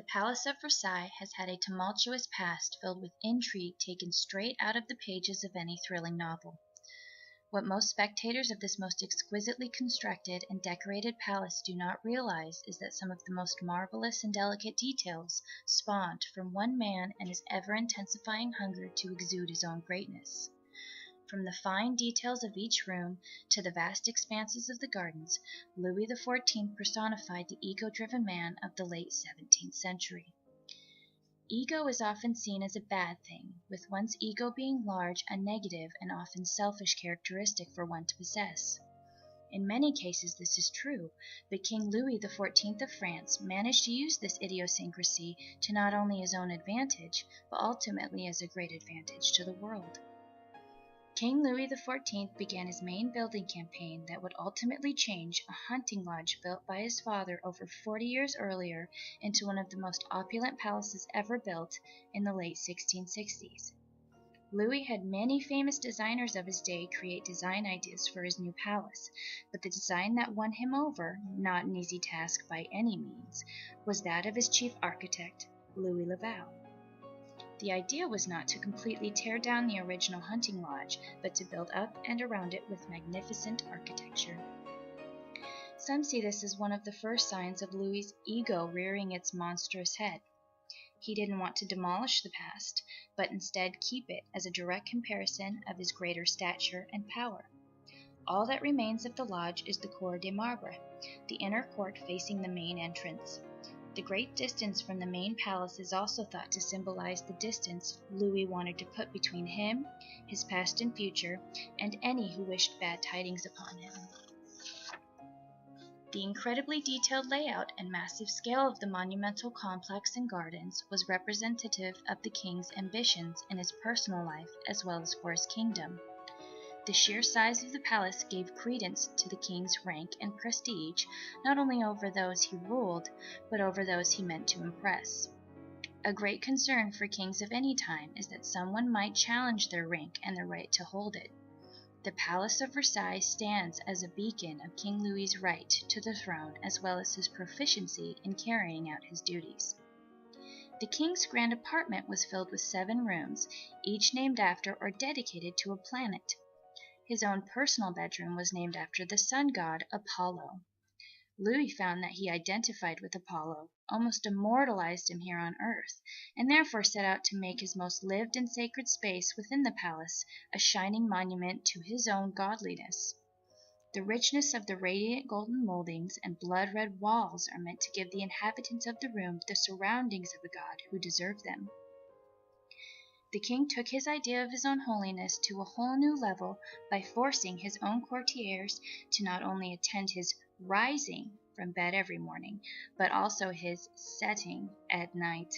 The Palace of Versailles has had a tumultuous past filled with intrigue taken straight out of the pages of any thrilling novel. What most spectators of this most exquisitely constructed and decorated palace do not realize is that some of the most marvelous and delicate details spawned from one man and his ever-intensifying hunger to exude his own greatness. From the fine details of each room to the vast expanses of the gardens, Louis XIV personified the ego-driven man of the late 17th century. Ego is often seen as a bad thing, with one's ego being large, a negative and often selfish characteristic for one to possess. In many cases this is true, but King Louis XIV of France managed to use this idiosyncrasy to not only his own advantage, but ultimately as a great advantage to the world. King Louis XIV began his main building campaign that would ultimately change a hunting lodge built by his father over 40 years earlier into one of the most opulent palaces ever built in the late 1660s. Louis had many famous designers of his day create design ideas for his new palace, but the design that won him over, not an easy task by any means, was that of his chief architect, Louis Laval. The idea was not to completely tear down the original hunting lodge, but to build up and around it with magnificent architecture. Some see this as one of the first signs of Louis's ego rearing its monstrous head. He didn't want to demolish the past, but instead keep it as a direct comparison of his greater stature and power. All that remains of the lodge is the Cour des Marbres, the inner court facing the main entrance. The great distance from the main palace is also thought to symbolize the distance Louis wanted to put between him, his past and future, and any who wished bad tidings upon him. The incredibly detailed layout and massive scale of the monumental complex and gardens was representative of the king's ambitions in his personal life as well as for his kingdom. The sheer size of the palace gave credence to the king's rank and prestige, not only over those he ruled, but over those he meant to impress. A great concern for kings of any time is that someone might challenge their rank and their right to hold it. The Palace of Versailles stands as a beacon of King Louis's right to the throne as well as his proficiency in carrying out his duties. The king's grand apartment was filled with 7 rooms, each named after or dedicated to a planet. His own personal bedroom was named after the sun god Apollo. Louis found that he identified with Apollo, almost immortalized him here on earth, and therefore set out to make his most lived and sacred space within the palace a shining monument to his own godliness. The richness of the radiant golden moldings and blood-red walls are meant to give the inhabitants of the room the surroundings of a god who deserve them. The king took his idea of his own holiness to a whole new level by forcing his own courtiers to not only attend his rising from bed every morning, but also his setting at night.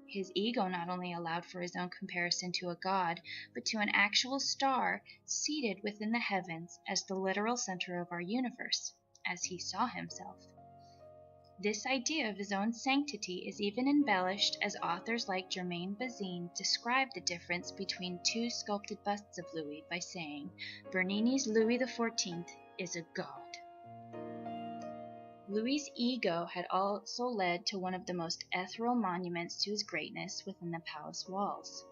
His ego not only allowed for his own comparison to a god, but to an actual star seated within the heavens as the literal center of our universe, as he saw himself. This idea of his own sanctity is even embellished as authors like Germain Bazin describe the difference between 2 sculpted busts of Louis by saying, Bernini's Louis XIV is a god. Louis's ego had also led to one of the most ethereal monuments to his greatness within the palace walls.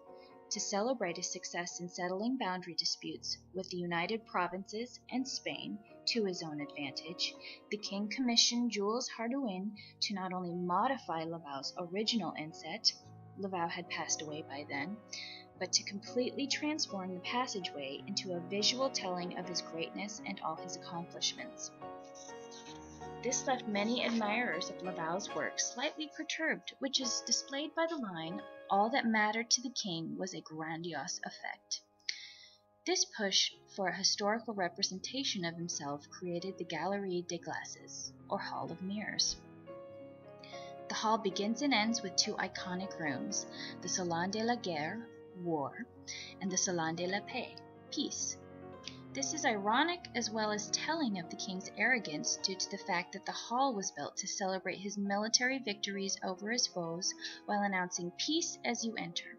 To celebrate his success in settling boundary disputes with the United Provinces and Spain to his own advantage, the king commissioned Jules Hardouin to not only modify Laval's original inset — Laval had passed away by then — but to completely transform the passageway into a visual telling of his greatness and all his accomplishments. This left many admirers of Laval's work slightly perturbed, which is displayed by the line, "All that mattered to the king was a grandiose effect." This push for a historical representation of himself created the Galerie des Glaces, or Hall of Mirrors. The hall begins and ends with 2 iconic rooms, the Salon de la Guerre, War, and the Salon de la Paix, Peace. This is ironic as well as telling of the king's arrogance due to the fact that the hall was built to celebrate his military victories over his foes while announcing peace as you enter.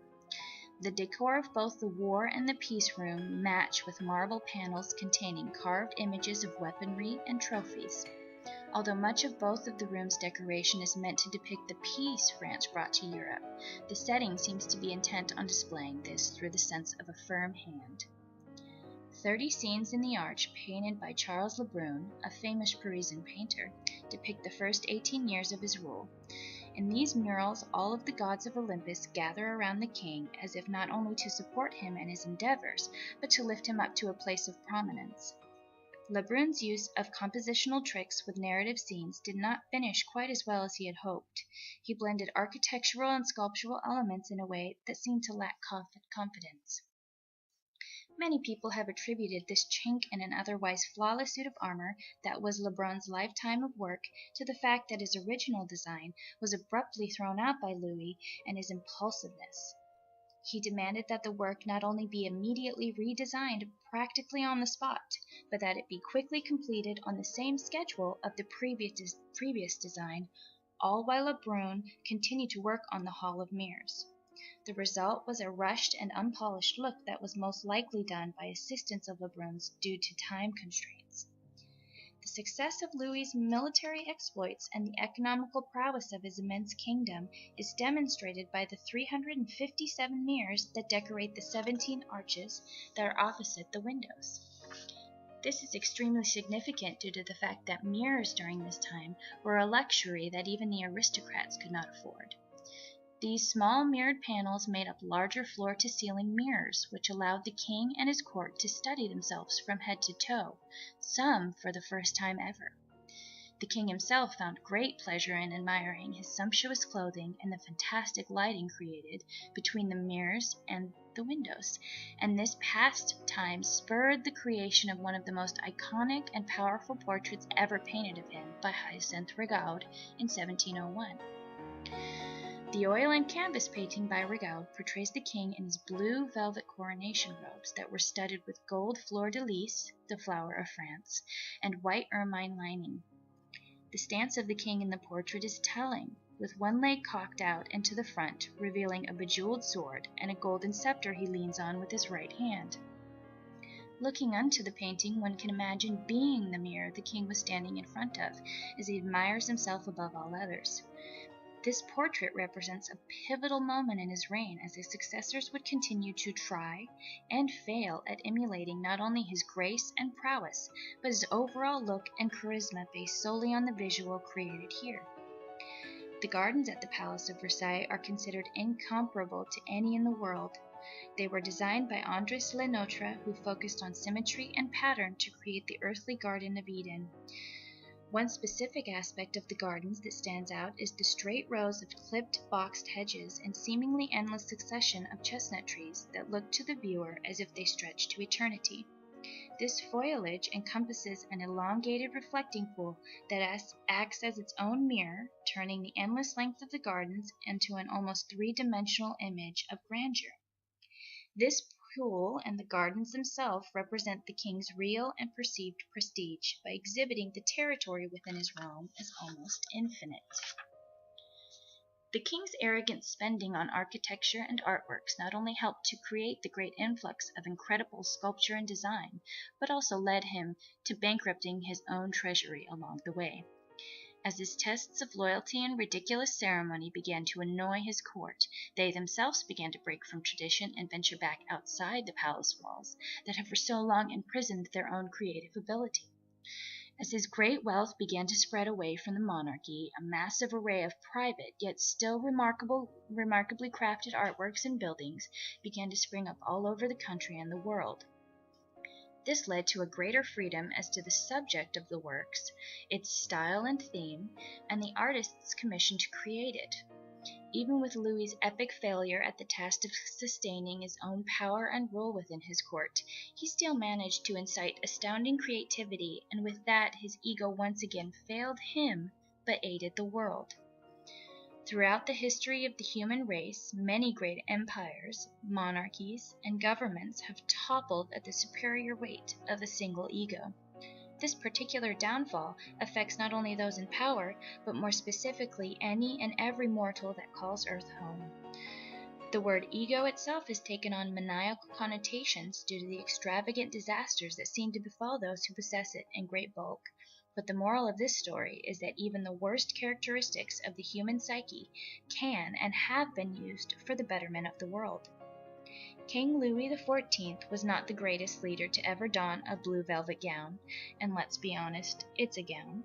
The decor of both the War and the Peace room match with marble panels containing carved images of weaponry and trophies. Although much of both of the rooms' decoration is meant to depict the peace France brought to Europe, the setting seems to be intent on displaying this through the sense of a firm hand. 30 scenes in the arch, painted by Charles Le Brun, a famous Parisian painter, depict the first 18 years of his rule. In these murals, all of the gods of Olympus gather around the king as if not only to support him and his endeavors, but to lift him up to a place of prominence. Le Brun's use of compositional tricks with narrative scenes did not finish quite as well as he had hoped. He blended architectural and sculptural elements in a way that seemed to lack confidence. Many people have attributed this chink in an otherwise flawless suit of armor that was Le Brun's lifetime of work to the fact that his original design was abruptly thrown out by Louis and his impulsiveness. He demanded that the work not only be immediately redesigned practically on the spot, but that it be quickly completed on the same schedule of the previous design, all while Le Brun continued to work on the Hall of Mirrors. The result was a rushed and unpolished look that was most likely done by assistants of Le Brun's due to time constraints. The success of Louis's military exploits and the economical prowess of his immense kingdom is demonstrated by the 357 mirrors that decorate the 17 arches that are opposite the windows. This is extremely significant due to the fact that mirrors during this time were a luxury that even the aristocrats could not afford. These small mirrored panels made up larger floor-to-ceiling mirrors, which allowed the king and his court to study themselves from head to toe, some for the first time ever. The king himself found great pleasure in admiring his sumptuous clothing and the fantastic lighting created between the mirrors and the windows, and this pastime spurred the creation of one of the most iconic and powerful portraits ever painted of him by Hyacinthe Rigaud in 1701. The oil and canvas painting by Rigaud portrays the king in his blue velvet coronation robes that were studded with gold fleur-de-lis, the flower of France, and white ermine lining. The stance of the king in the portrait is telling, with one leg cocked out and to the front, revealing a bejeweled sword and a golden scepter he leans on with his right hand. Looking unto the painting, one can imagine being the mirror the king was standing in front of, as he admires himself above all others. This portrait represents a pivotal moment in his reign, as his successors would continue to try and fail at emulating not only his grace and prowess, but his overall look and charisma based solely on the visual created here. The gardens at the Palace of Versailles are considered incomparable to any in the world. They were designed by Andrés Le Notre, who focused on symmetry and pattern to create the earthly Garden of Eden. One specific aspect of the gardens that stands out is the straight rows of clipped, boxed hedges and seemingly endless succession of chestnut trees that look to the viewer as if they stretch to eternity. This foliage encompasses an elongated reflecting pool that acts as its own mirror, turning the endless length of the gardens into an almost three-dimensional image of grandeur. This pool and the gardens themselves represent the king's real and perceived prestige by exhibiting the territory within his realm as almost infinite. The king's arrogant spending on architecture and artworks not only helped to create the great influx of incredible sculpture and design, but also led him to bankrupting his own treasury along the way. As his tests of loyalty and ridiculous ceremony began to annoy his court, they themselves began to break from tradition and venture back outside the palace walls that had for so long imprisoned their own creative ability. As his great wealth began to spread away from the monarchy, a massive array of private yet still remarkably crafted artworks and buildings began to spring up all over the country and the world. This led to a greater freedom as to the subject of the works, its style and theme, and the artists commissioned to create it. Even with Louis's epic failure at the task of sustaining his own power and rule within his court, he still managed to incite astounding creativity, and with that his ego once again failed him, but aided the world. Throughout the history of the human race, many great empires, monarchies, and governments have toppled at the superior weight of a single ego. This particular downfall affects not only those in power, but more specifically any and every mortal that calls Earth home. The word ego itself has taken on maniacal connotations due to the extravagant disasters that seem to befall those who possess it in great bulk, But the moral of this story is that even the worst characteristics of the human psyche can and have been used for the betterment of the world. King Louis XIV was not the greatest leader to ever don a blue velvet gown, and let's be honest, it's a gown.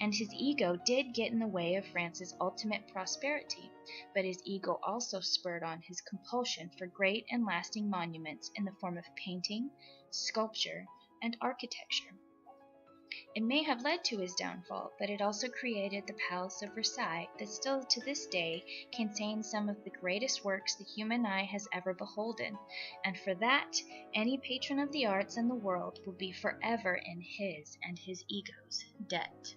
And his ego did get in the way of France's ultimate prosperity, but his ego also spurred on his compulsion for great and lasting monuments in the form of painting, sculpture, and architecture. It may have led to his downfall, but it also created the Palace of Versailles that still to this day contains some of the greatest works the human eye has ever beholden, and for that any patron of the arts in the world will be forever in his and his ego's debt.